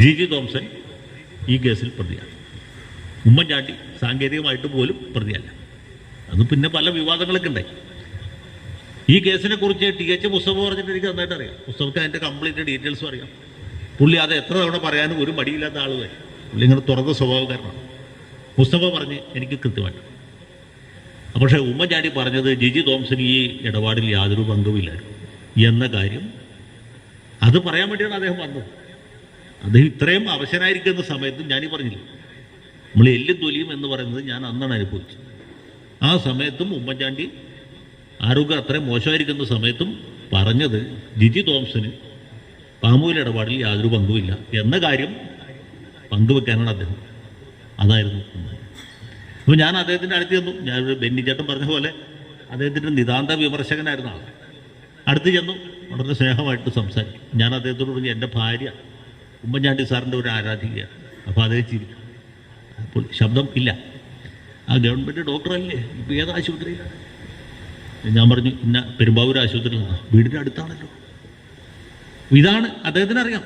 G Thomson ഈ കേസിൽ പ്രതിയാണ്. ഉമ്മൻചാണ്ടി സാങ്കേതികമായിട്ട് പോലും പ്രതിയല്ല. അത് പിന്നെ പല വിവാദങ്ങളൊക്കെ ഉണ്ടായി. ഈ കേസിനെ കുറിച്ച് TH മുസ്തഫ പറഞ്ഞിട്ട് എനിക്ക് നന്നായിട്ട് അറിയാം. മുസ്തഫക്ക് അതിൻ്റെ കംപ്ലീറ്റ് ഡീറ്റെയിൽസും അറിയാം. പുള്ളി അത് എത്ര തവണ പറയാനും ഒരു മടിയില്ലാത്ത ആളുകൾ. പുള്ളി ഇങ്ങനെ തുറന്ന സ്വഭാവക്കാരനാണ്. മുസ്തഫ പറഞ്ഞ് എനിക്ക് കൃത്യമായിട്ട്. പക്ഷേ ഉമ്മൻചാണ്ടി പറഞ്ഞത് ജി തോംസൺ ഈ ഇടപാടിൽ യാതൊരു പങ്കുമില്ലായിരുന്നു എന്ന കാര്യം അത് പറയാൻ വേണ്ടിയാണ് അദ്ദേഹം വന്നത്. അദ്ദേഹം ഇത്രയും അവശനായിരിക്കുന്ന സമയത്തും ഞാനീ പറഞ്ഞില്ല, നമ്മൾ എല്ലും തൊലിയും എന്ന് പറയുന്നത് ഞാൻ അന്നാണ് അനുഭവിച്ചത്. ആ സമയത്തും ഉമ്മൻചാണ്ടി ആരോഗ്യം അത്രയും മോശമായിരിക്കുന്ന സമയത്തും പറഞ്ഞത് ജി തോംസന് പാമോയിൽ ഇടപാടിൽ യാതൊരു പങ്കുമില്ല എന്ന കാര്യം പങ്കുവെക്കാനാണ് അദ്ദേഹം. അതായിരുന്നു. അപ്പോൾ ഞാൻ അദ്ദേഹത്തിൻ്റെ അടുത്ത് ചെന്നു. ഞാനൊരു ബെന്നിച്ചേട്ടൻ പറഞ്ഞ പോലെ അദ്ദേഹത്തിൻ്റെ നിതാന്ത വിമർശകനായിരുന്ന ആൾ. അടുത്ത് ചെന്നു, വളരെ സ്നേഹമായിട്ട് സംസാരിക്കും. ഞാൻ അദ്ദേഹത്തോട് പറഞ്ഞു എൻ്റെ ഭാര്യ ഉമ്മൻചാണ്ടി സാറിൻ്റെ ഒരു ആരാധികയാണ്. അപ്പോൾ അദ്ദേഹം ചിരിക്കും. അപ്പോൾ ശബ്ദം ഇല്ല. ആ ഗവൺമെൻറ് ഡോക്ടറല്ലേ, ഇപ്പോൾ ഏത് ആശുപത്രിയിലാണ്? ഞാൻ പറഞ്ഞു ഇന്ന പെരുമ്പാവൂർ ആശുപത്രിയിലാണ്. വീടിൻ്റെ അടുത്താണല്ലോ. ഇതാണ് അദ്ദേഹത്തിന് അറിയാം.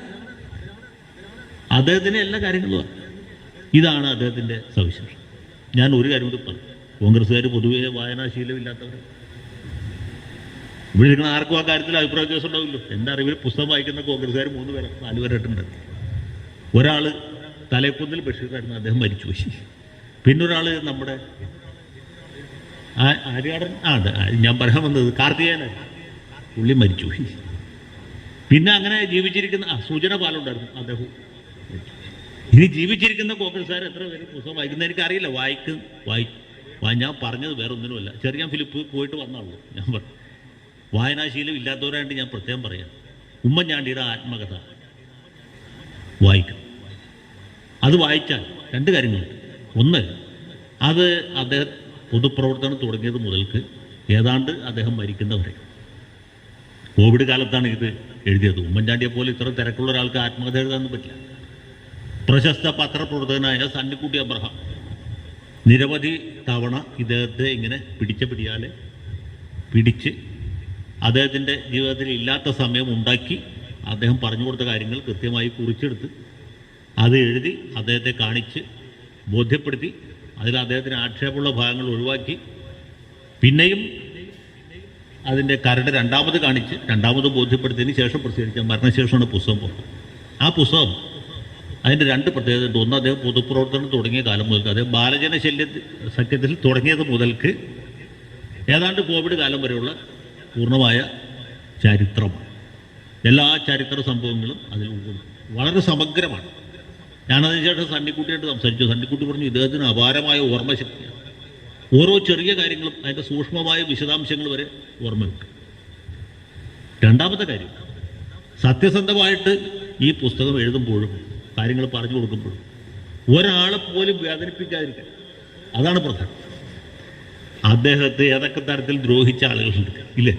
അദ്ദേഹത്തിന് എല്ലാ കാര്യങ്ങളും ഇതാണ് അദ്ദേഹത്തിൻ്റെ സവിശേഷത. ഞാൻ ഒരു കാര്യം കൂടി പറഞ്ഞു, കോൺഗ്രസ്സുകാർ പൊതുവെ വായനാശീലമില്ലാത്തവർ ഇവിടെ ഇരിക്കുന്ന ആർക്കും ആ കാര്യത്തിൽ അഭിപ്രായ വ്യത്യാസം ഉണ്ടാവില്ലോ. എൻ്റെ അറിവിൽ പുസ്തകം വായിക്കുന്ന കോൺഗ്രസ്സുകാർ 3 പേരെ 4 പേരായിട്ടുണ്ട്. ഒരാൾ തലേക്കുന്നിൽ ബഷീറായിരുന്നു, അദ്ദേഹം മരിച്ചുപോയി. പിന്നെ ഒരാൾ നമ്മുടെ ആര്യാടൻ ഞാൻ പറയാൻ വന്നത് കാർത്തികേയനായിരുന്നു, പുള്ളി മരിച്ചുപോയി. പിന്നെ അങ്ങനെ ജീവിച്ചിരിക്കുന്ന സൂചന പാലുണ്ടായിരുന്നു, അദ്ദേഹം. ഇനി ജീവിച്ചിരിക്കുന്ന കോൺഗ്രസ്സുകാർ എത്ര പേര് പുസ്തകം വായിക്കുന്ന എനിക്കറിയില്ല. ഞാൻ പറഞ്ഞത് വേറെ ഒന്നിനുമല്ല. ചെറിയ ഫിലിപ്പ് പോയിട്ട് വന്നാളൂ. ഞാൻ പറഞ്ഞു വായനാശീലം ഇല്ലാത്തവരായിട്ട് ഞാൻ പ്രത്യേകം പറയാം. ഉമ്മൻചാണ്ടിയുടെ ആത്മകഥ വായിക്കണം. അത് വായിച്ചാൽ 2 കാര്യങ്ങളുണ്ട്. ഒന്ന്, അത് അദ്ദേഹം പൊതുപ്രവർത്തനം തുടങ്ങിയത് മുതൽക്ക് ഏതാണ്ട് അദ്ദേഹം മരിക്കുന്നവരെ, കോവിഡ് കാലത്താണ് ഇത് എഴുതിയത്. ഉമ്മൻചാണ്ടിയെ പോലെ ഇത്ര തിരക്കുള്ള ഒരാൾക്ക് ആത്മകഥ എഴുതാനൊന്നും പറ്റില്ല. പ്രശസ്ത പത്രപ്രവർത്തകനായ സണ്ണിക്കുട്ടി അബ്രഹാം നിരവധി തവണ ഇദ്ദേഹത്തെ ഇങ്ങനെ പിടിച്ച് അദ്ദേഹത്തിൻ്റെ ജീവിതത്തിൽ ഇല്ലാത്ത സമയം ഉണ്ടാക്കി അദ്ദേഹം പറഞ്ഞു കൊടുത്ത കാര്യങ്ങൾ കൃത്യമായി കുറിച്ചെടുത്ത് അത് എഴുതി അദ്ദേഹത്തെ കാണിച്ച് ബോധ്യപ്പെടുത്തി അതിൽ അദ്ദേഹത്തിന് ആക്ഷേപമുള്ള ഭാഗങ്ങൾ ഒഴിവാക്കി പിന്നെയും അതിൻ്റെ കരട് രണ്ടാമത് കാണിച്ച് രണ്ടാമത് ബോധ്യപ്പെടുത്തിയതിന് ശേഷം പ്രസിദ്ധീകരിച്ച മരണശേഷമാണ് പുസ്തകം പുറത്ത്. ആ പുസ്തകം അതിൻ്റെ 2 പ്രത്യേകതയുണ്ട്. ഒന്ന്, അദ്ദേഹം പൊതുപ്രവർത്തനം തുടങ്ങിയ കാലം മുതൽക്ക്, അദ്ദേഹം ബാലജന സഖ്യത്തിൽ തുടങ്ങിയത് മുതൽക്ക് ഏതാണ്ട് കോവിഡ് കാലം വരെയുള്ള പൂർണ്ണമായ ചരിത്രമാണ്. എല്ലാ ചരിത്ര സംഭവങ്ങളും അതിൽ ഉൾക്കൊള്ളും. വളരെ സമഗ്രമാണ്. ഞാനതിന് ശേഷം സണ്ണിക്കുട്ടിയായിട്ട് സംസാരിച്ചു. സണ്ണിക്കുട്ടി പറഞ്ഞു ഇദ്ദേഹത്തിന് അപാരമായ ഓർമ്മശക്തിയാണ്. ഓരോ ചെറിയ കാര്യങ്ങളും അതിൻ്റെ സൂക്ഷ്മമായ വിശദാംശങ്ങൾ വരെ ഓർമ്മയുണ്ട്. രണ്ടാമത്തെ കാര്യം, സത്യസന്ധമായിട്ട് ഈ പുസ്തകം എഴുതുമ്പോഴും കാര്യങ്ങൾ പറഞ്ഞു കൊടുക്കുമ്പോഴും ഒരാളെ പോലും വേദനിപ്പിക്കാതിരിക്കാൻ, അതാണ് പ്രധാനം. അദ്ദേഹത്തെ ഏതൊക്കെ തരത്തിൽ ദ്രോഹിച്ച ആളുകളുണ്ട് ഇല്ലേ?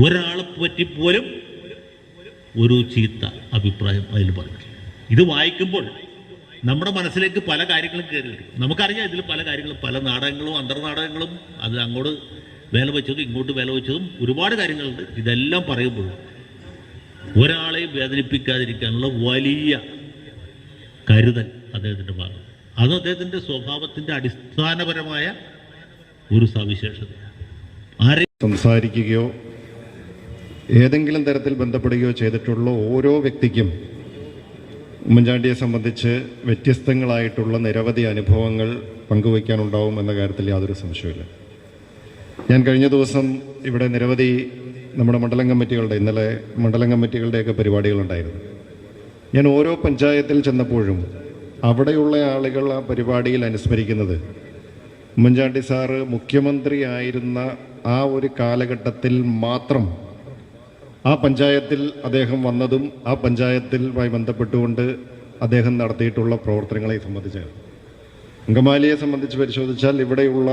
ഒരാളെ പറ്റി പോലും ഒരു ചീത്ത അഭിപ്രായം അതിൽ പറഞ്ഞില്ല. ഇത് വായിക്കുമ്പോൾ നമ്മുടെ മനസ്സിലേക്ക് പല കാര്യങ്ങളും കയറി വരും. നമുക്കറിയാം ഇതിൽ പല കാര്യങ്ങളും, പല നാടകങ്ങളും അന്തർനാടകങ്ങളും, അത് അങ്ങോട്ട് വില വെച്ചതും ഇങ്ങോട്ട് വില വെച്ചതും ഒരുപാട് കാര്യങ്ങളുണ്ട്. ഇതെല്ലാം പറയുമ്പോഴും ഒരാളെയും വേദനിപ്പിക്കാതിരിക്കാനുള്ള വലിയ കരുതൽ അദ്ദേഹത്തിൻ്റെ ഭാഗം. അത് അദ്ദേഹത്തിൻ്റെ സ്വഭാവത്തിൻ്റെ അടിസ്ഥാനപരമായ ഒരു സവിശേഷതയാണ്. സംസാരിക്കുകയോ ഏതെങ്കിലും തരത്തിൽ ബന്ധപ്പെടുകയോ ചെയ്തിട്ടുള്ള ഓരോ വ്യക്തിക്കും ഉമ്മൻചാണ്ടിയെ സംബന്ധിച്ച് വ്യത്യസ്തങ്ങളായിട്ടുള്ള നിരവധി അനുഭവങ്ങൾ പങ്കുവയ്ക്കാനുണ്ടാവും എന്ന കാര്യത്തിൽ യാതൊരു സംശയമില്ല. ഞാൻ കഴിഞ്ഞ ദിവസം ഇവിടെ നിരവധി നമ്മുടെ മണ്ഡലം കമ്മിറ്റികളുടെ, ഇന്നലെ മണ്ഡലം കമ്മിറ്റികളുടെയൊക്കെ പരിപാടികളുണ്ടായിരുന്നു. ഞാൻ ഓരോ പഞ്ചായത്തിൽ ചെന്നപ്പോഴും അവിടെയുള്ള ആളുകൾ ആ പരിപാടിയിൽ അനുസ്മരിക്കുന്നത് ഉമ്മൻചാണ്ടി സാറ് മുഖ്യമന്ത്രി ആയിരുന്ന ആ ഒരു കാലഘട്ടത്തിൽ മാത്രം ആ പഞ്ചായത്തിൽ അദ്ദേഹം വന്നതും ആ പഞ്ചായത്തിലുമായി ബന്ധപ്പെട്ടുകൊണ്ട് അദ്ദേഹം നടത്തിയിട്ടുള്ള പ്രവർത്തനങ്ങളെ സംബന്ധിച്ചാണ്. അങ്കമാലിയെ സംബന്ധിച്ച് പരിശോധിച്ചാൽ ഇവിടെയുള്ള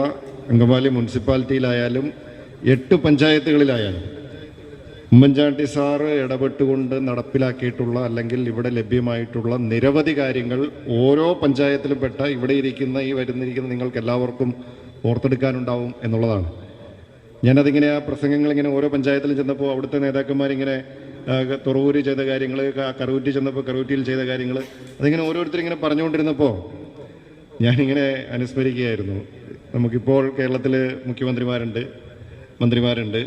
അങ്കമാലി മുനിസിപ്പാലിറ്റിയിലായാലും 8 പഞ്ചായത്തുകളിലായാലും ഉമ്മൻചാണ്ടി സാറ് ഇടപെട്ടുകൊണ്ട് നടപ്പിലാക്കിയിട്ടുള്ള അല്ലെങ്കിൽ ഇവിടെ ലഭ്യമായിട്ടുള്ള നിരവധി കാര്യങ്ങൾ ഓരോ പഞ്ചായത്തിലും പെട്ട ഇവിടെ ഇരിക്കുന്ന ഈ വരുന്നിരിക്കുന്ന നിങ്ങൾക്ക് എല്ലാവർക്കും ഓർത്തെടുക്കാനുണ്ടാവും എന്നുള്ളതാണ്. ഞാനതിങ്ങനെ ആ പ്രസംഗങ്ങൾ ഇങ്ങനെ ഓരോ പഞ്ചായത്തിലും ചെന്നപ്പോൾ അവിടുത്തെ നേതാക്കന്മാരിങ്ങനെ തുറവൂര് ചെയ്ത കാര്യങ്ങൾ, കറൂറ്റി ചെന്നപ്പോൾ കറൂറ്റിയിൽ ചെയ്ത കാര്യങ്ങൾ, അതിങ്ങനെ ഓരോരുത്തരിങ്ങനെ പറഞ്ഞുകൊണ്ടിരുന്നപ്പോൾ ഞാനിങ്ങനെ അനുസ്മരിക്കുകയായിരുന്നു. നമുക്കിപ്പോൾ കേരളത്തിൽ മുഖ്യമന്ത്രിമാരുണ്ട്, മന്ത്രിമാരുണ്ട്.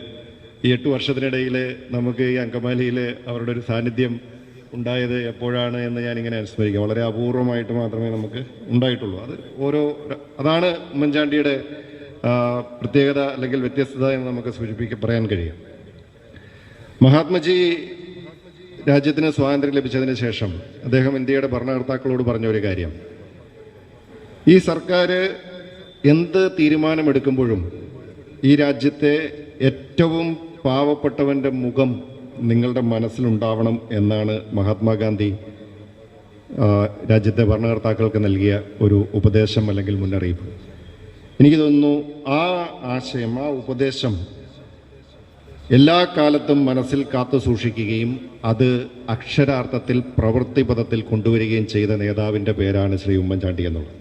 ഈ 8 വർഷത്തിനിടയിൽ നമുക്ക് ഈ അങ്കമാലിയിൽ അവരുടെ ഒരു സാന്നിധ്യം ഉണ്ടായത് എപ്പോഴാണ് എന്ന് ഞാനിങ്ങനെ അനുസ്മരിക്കാം. വളരെ അപൂർവമായിട്ട് മാത്രമേ നമുക്ക് ഉണ്ടായിട്ടുള്ളൂ. അതാണ് ഉമ്മൻചാണ്ടിയുടെ പ്രത്യേകത അല്ലെങ്കിൽ വ്യത്യസ്തത എന്ന് നമുക്ക് പറയാൻ കഴിയും. മഹാത്മജി രാജ്യത്തിന് സ്വാതന്ത്ര്യം ലഭിച്ചതിന് ശേഷം അദ്ദേഹം ഇന്ത്യയുടെ ഭരണകർത്താക്കളോട് പറഞ്ഞ ഒരു കാര്യം, ഈ സർക്കാർ എന്ത് തീരുമാനമെടുക്കുമ്പോഴും ഈ രാജ്യത്തെ ഏറ്റവും പാവപ്പെട്ടവൻ്റെ മുഖം നിങ്ങളുടെ മനസ്സിലുണ്ടാവണം എന്നാണ് മഹാത്മാഗാന്ധി രാജ്യത്തെ ഭരണകർത്താക്കൾക്ക് നൽകിയ ഒരു ഉപദേശം അല്ലെങ്കിൽ മുന്നറിയിപ്പ്. എനിക്ക് തോന്നുന്നു ആ ആശയം, ആ ഉപദേശം എല്ലാ കാലത്തും മനസ്സിൽ കാത്തു സൂക്ഷിക്കുകയും അത് അക്ഷരാർത്ഥത്തിൽ പ്രവൃത്തിപഥത്തിൽ കൊണ്ടുവരികയും ചെയ്ത നേതാവിൻ്റെ പേരാണ് ശ്രീ ഉമ്മൻചാണ്ടി എന്നുള്ളത്.